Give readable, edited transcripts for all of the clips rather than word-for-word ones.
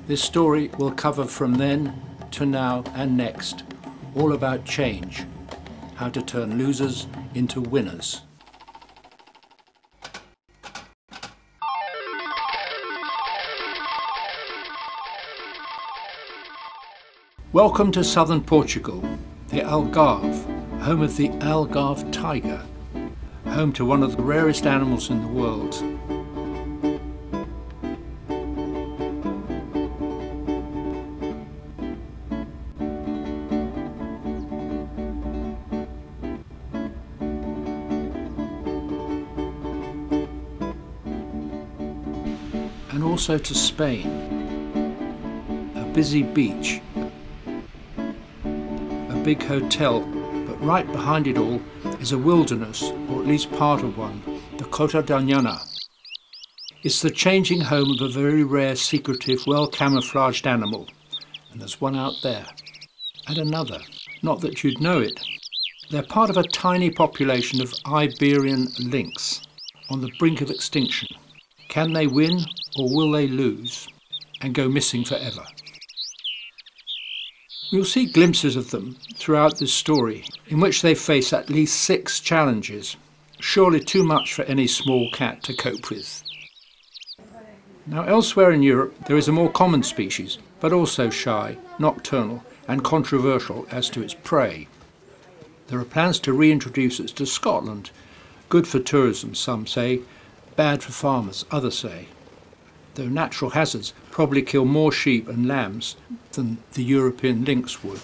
This story will cover from then to now and next, all about change, how to turn losers into winners. Welcome to southern Portugal, the Algarve, home of the Algarve tiger, home to one of the rarest animals in the world. And also to Spain, a busy beach, a big hotel, but right behind it all is a wilderness, or at least part of one, the Cota Doñana. It's the changing home of a very rare, secretive, well-camouflaged animal, and there's one out there, and another, not that you'd know it. They're part of a tiny population of Iberian lynx, on the brink of extinction. Can they win, or will they lose, and go missing forever? We'll see glimpses of them throughout this story, in which they face at least 6 challenges, surely too much for any small cat to cope with. Now elsewhere in Europe there is a more common species, but also shy, nocturnal and controversial as to its prey. There are plans to reintroduce it to Scotland, good for tourism some say, bad for farmers others say, though natural hazards probably kill more sheep and lambs than the European lynx would.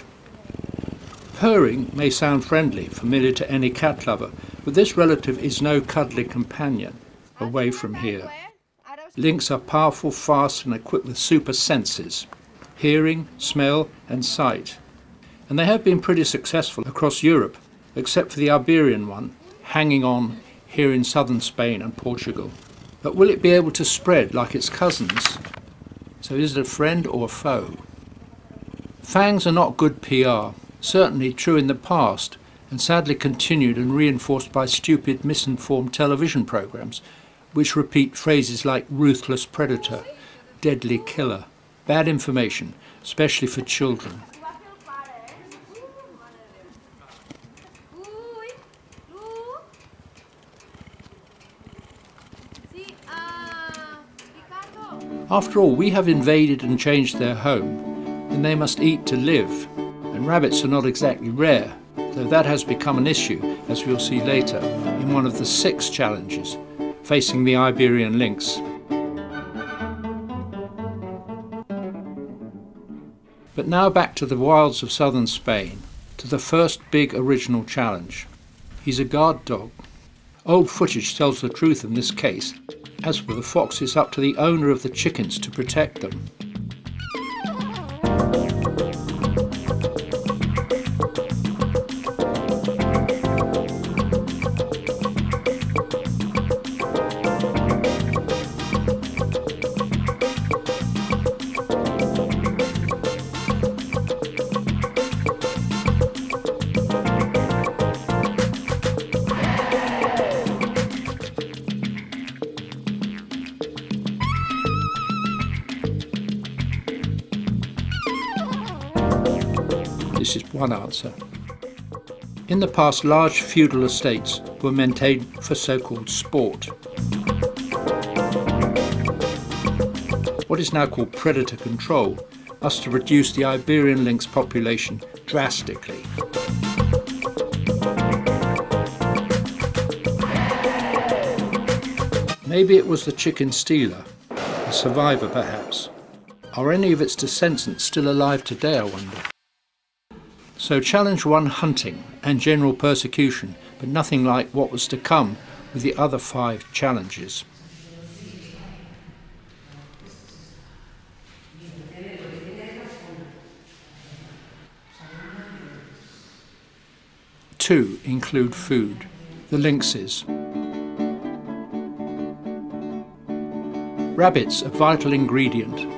Purring may sound friendly, familiar to any cat lover, but this relative is no cuddly companion away from here. Lynx are powerful, fast and equipped with super senses, hearing, smell and sight. And they have been pretty successful across Europe, except for the Iberian one, hanging on here in southern Spain and Portugal. But will it be able to spread like its cousins? So is it a friend or a foe? Fangs are not good PR, certainly true in the past, and sadly continued and reinforced by stupid, misinformed television programs, which repeat phrases like ruthless predator, deadly killer, bad information, especially for children. After all, we have invaded and changed their home, and they must eat to live. And rabbits are not exactly rare, though that has become an issue, as we'll see later, in one of the 6 challenges facing the Iberian lynx. But now back to the wilds of southern Spain, to the first big original challenge. He's a guard dog. Old footage tells the truth in this case. As for the fox, it's up to the owner of the chickens to protect them. This is one answer. In the past, large feudal estates were maintained for so-called sport. What is now called predator control must have reduced the Iberian lynx population drastically. Maybe it was the chicken stealer, a survivor perhaps. Are any of its descendants still alive today, I wonder? So challenge 1, hunting and general persecution, but nothing like what was to come with the other 5 challenges. Two include food, the lynxes. Rabbits, a vital ingredient.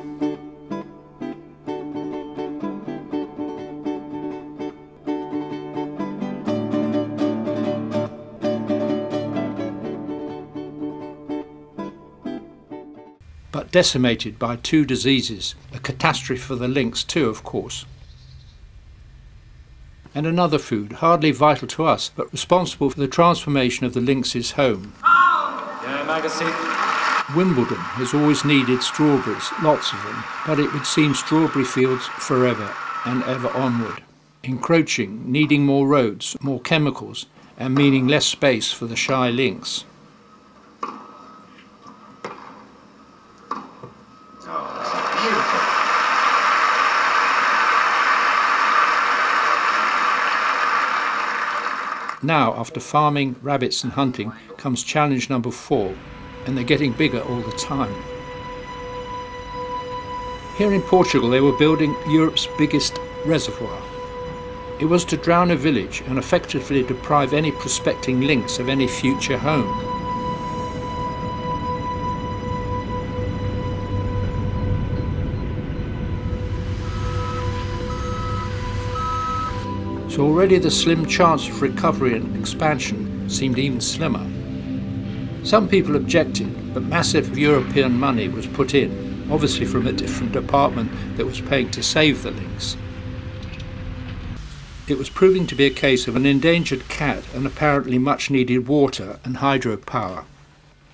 but decimated by 2 diseases, a catastrophe for the lynx too, of course. And another food, hardly vital to us, but responsible for the transformation of the lynx's home. Wimbledon has always needed strawberries, lots of them, but it would seem strawberry fields forever and ever onward, encroaching, needing more roads, more chemicals, and meaning less space for the shy lynx. Now, after farming, rabbits and hunting, comes challenge number 4, and they're getting bigger all the time. Here in Portugal they were building Europe's biggest reservoir. It was to drown a village and effectively deprive any prospecting lynx of any future home. So already the slim chance of recovery and expansion seemed even slimmer. Some people objected, but massive European money was put in, obviously from a different department that was paying to save the lynx. It was proving to be a case of an endangered cat and apparently much needed water and hydropower.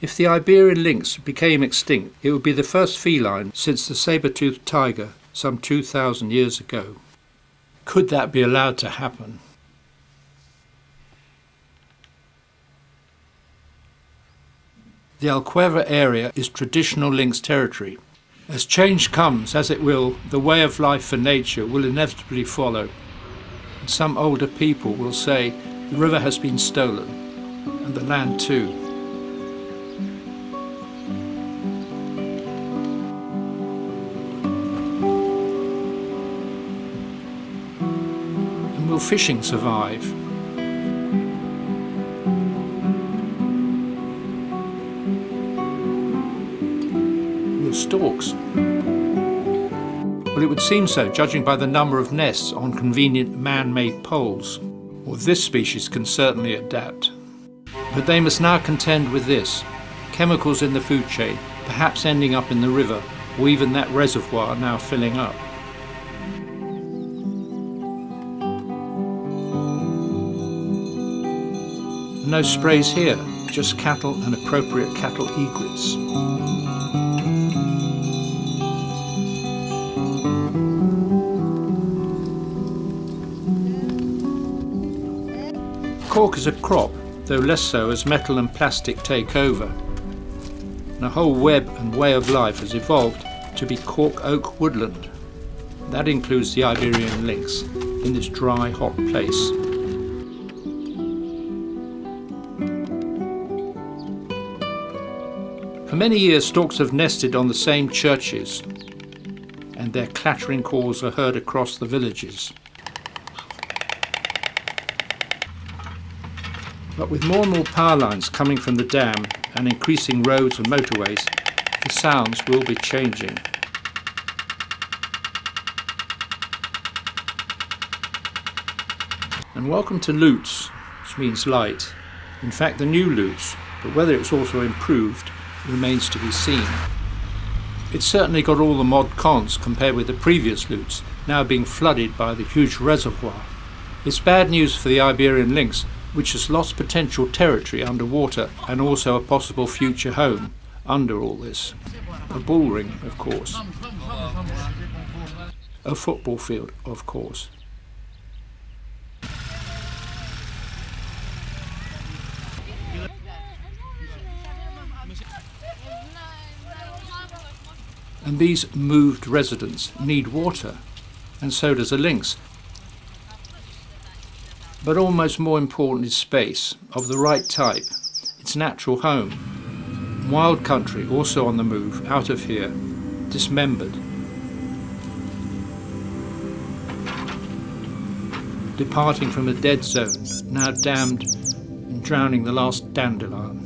If the Iberian lynx became extinct, it would be the first feline since the saber-toothed tiger some 2,000 years ago. Could that be allowed to happen? The Algarve area is traditional lynx territory. As change comes, as it will, the way of life for nature will inevitably follow. And some older people will say the river has been stolen, and the land too. And will fishing survive? Storks? Well, it would seem so, judging by the number of nests on convenient man-made poles. Well, this species can certainly adapt. But they must now contend with this: chemicals in the food chain, perhaps ending up in the river, or even that reservoir now filling up. No sprays here, just cattle and appropriate cattle egrets. Cork is a crop, though less so as metal and plastic take over. And a whole web and way of life has evolved to be cork oak woodland. That includes the Iberian lynx in this dry, hot place. For many years storks have nested on the same churches, and their clattering calls are heard across the villages. But with more and more power lines coming from the dam and increasing roads and motorways, the sounds will be changing. And welcome to Lutz, which means light. In fact, the new Lutz, but whether it's also improved remains to be seen. It's certainly got all the mod cons compared with the previous Lutz, now being flooded by the huge reservoir. It's bad news for the Iberian lynx, which has lost potential territory underwater and also a possible future home under all this. A bull ring, of course. A football field, of course. And these moved residents need water, and so does a lynx. But almost more important is space, of the right type, its natural home. Wild country also on the move, out of here, dismembered. Departing from a dead zone, now dammed and drowning the last dandelion.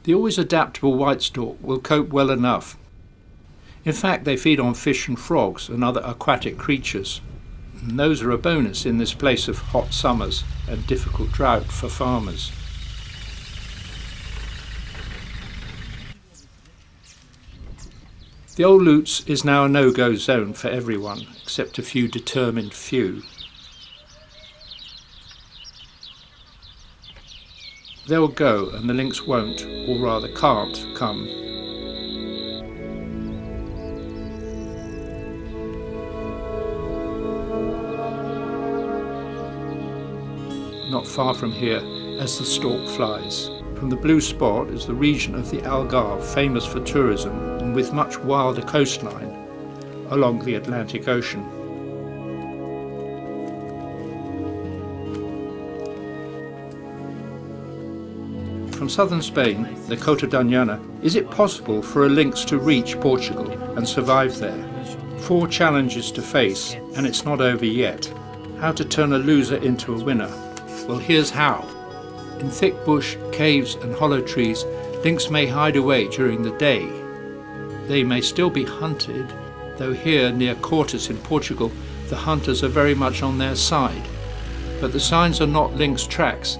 The always adaptable white stork will cope well enough. In fact, they feed on fish and frogs and other aquatic creatures. And those are a bonus in this place of hot summers and difficult drought for farmers. The Old Lutz is now a no-go zone for everyone, except a few determined few. They'll go and the lynx won't, or rather can't, come. Not far from here, as the stork flies. From the blue spot is the region of the Algarve, famous for tourism and with much wilder coastline along the Atlantic Ocean. From southern Spain, the Cota Dañana, is it possible for a lynx to reach Portugal and survive there? 4 challenges to face, and it's not over yet. How to turn a loser into a winner? Well, here's how. In thick bush, caves and hollow trees, lynx may hide away during the day. They may still be hunted, though here near Cortes in Portugal, the hunters are very much on their side. But the signs are not lynx tracks,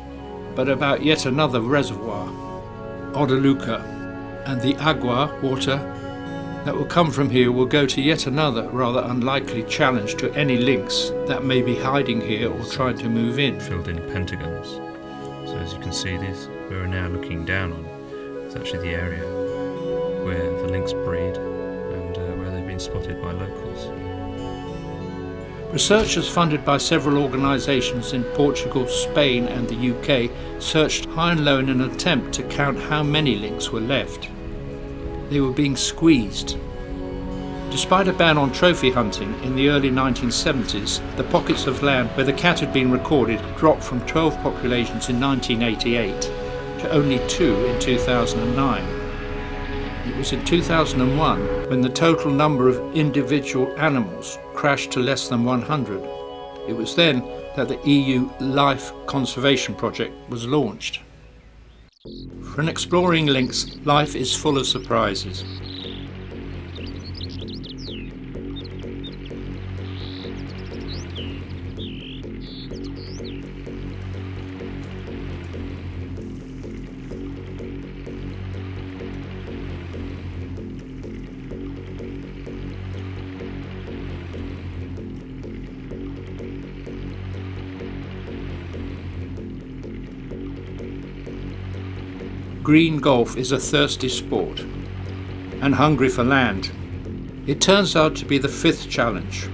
but about yet another reservoir, Odaluca, and the agua, water, that will come from here will go to yet another rather unlikely challenge to any lynx that may be hiding here or trying to move in. Filled in pentagons. So as you can see, this we're now looking down on. It's actually the area where the lynx breed and where they've been spotted by locals. Researchers funded by several organisations in Portugal, Spain and the UK searched high and low in an attempt to count how many lynx were left. They were being squeezed. Despite a ban on trophy hunting in the early 1970s, the pockets of land where the cat had been recorded dropped from 12 populations in 1988 to only 2 in 2009. It was in 2001 when the total number of individual animals crashed to less than 100. It was then that the EU Life Conservation Project was launched. For an exploring lynx, life is full of surprises. Green golf is a thirsty sport and hungry for land. It turns out to be the 5th challenge.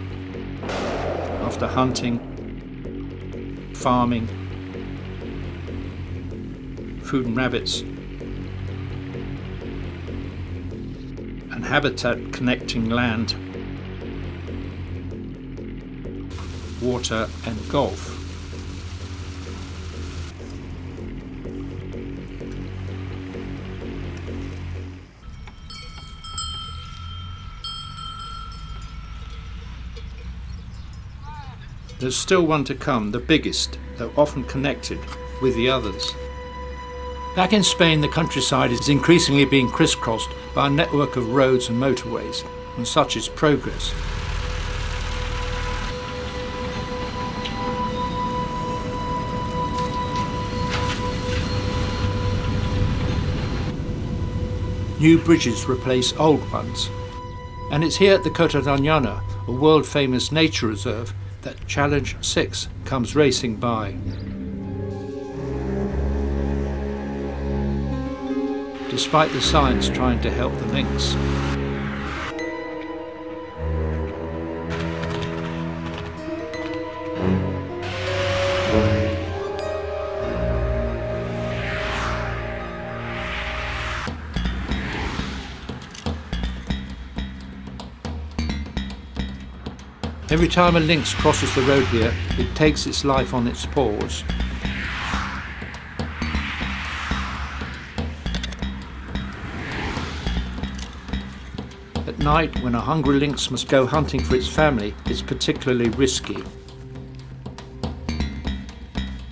After hunting, farming, food and rabbits, and habitat connecting land, water and golf. There's still one to come, the biggest, though often connected with the others. Back in Spain, the countryside is increasingly being crisscrossed by a network of roads and motorways, and such is progress. New bridges replace old ones, and it's here at the Cota Dañana, a world-famous nature reserve, that Challenge 6 comes racing by. Despite the science trying to help the lynx. Every time a lynx crosses the road here, it takes its life on its paws. At night, when a hungry lynx must go hunting for its family, it's particularly risky.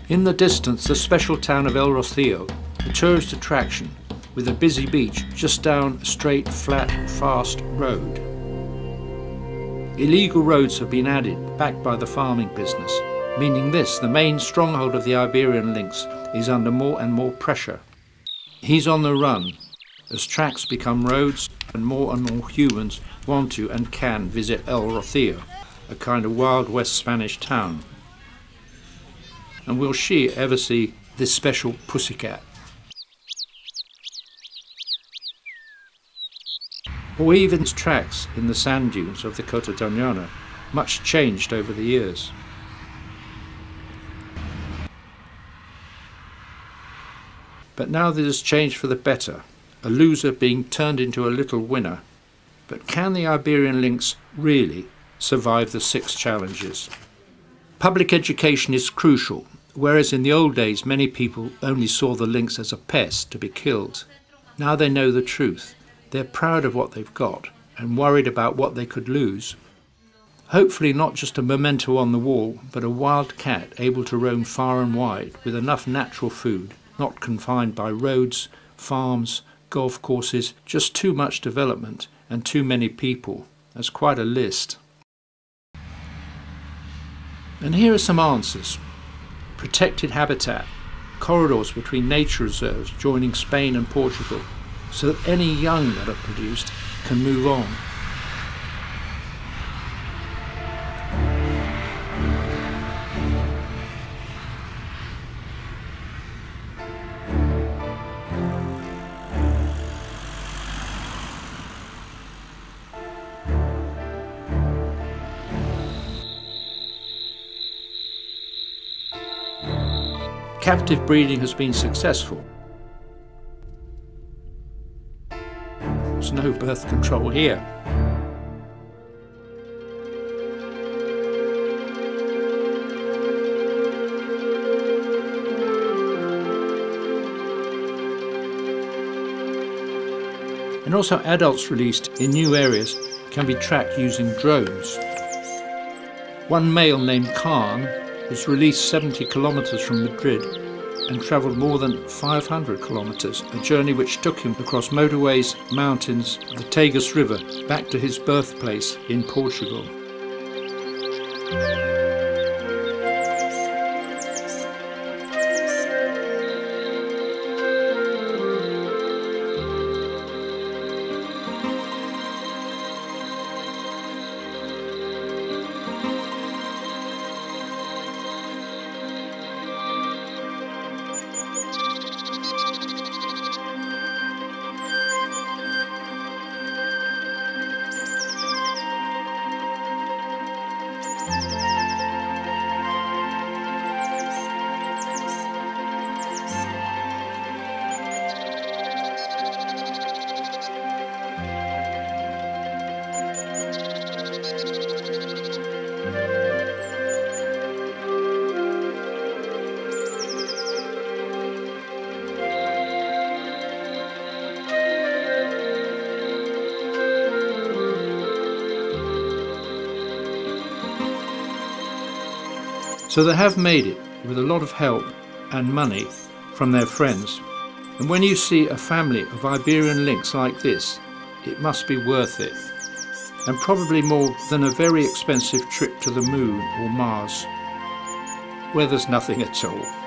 In the distance, the special town of El Rocío, a tourist attraction with a busy beach just down a straight, flat, fast road. Illegal roads have been added, backed by the farming business, meaning this, the main stronghold of the Iberian lynx, is under more and more pressure. He's on the run as tracks become roads and more humans want to and can visit El Rocío, a kind of Wild West Spanish town. And will she ever see this special pussycat? Or even its tracks in the sand dunes of the Cota Doñana, much changed over the years. But now this has changed for the better, a loser being turned into a little winner. But can the Iberian lynx really survive the 6 challenges? Public education is crucial, whereas in the old days many people only saw the lynx as a pest to be killed. Now they know the truth. They're proud of what they've got and worried about what they could lose. Hopefully not just a memento on the wall, but a wild cat able to roam far and wide with enough natural food, not confined by roads, farms, golf courses, just too much development and too many people. That's quite a list. And here are some answers. Protected habitat, corridors between nature reserves joining Spain and Portugal, so that any young that are produced can move on. Captive breeding has been successful. There's no birth control here. And also adults released in new areas can be tracked using drones. One male named Khan was released 70 kilometers from Madrid and travelled more than 500 kilometers, a journey which took him across motorways, mountains, the Tagus River, back to his birthplace in Portugal. So they have made it with a lot of help and money from their friends. And when you see a family of Iberian lynx like this, it must be worth it. And probably more than a very expensive trip to the moon or Mars, where there's nothing at all.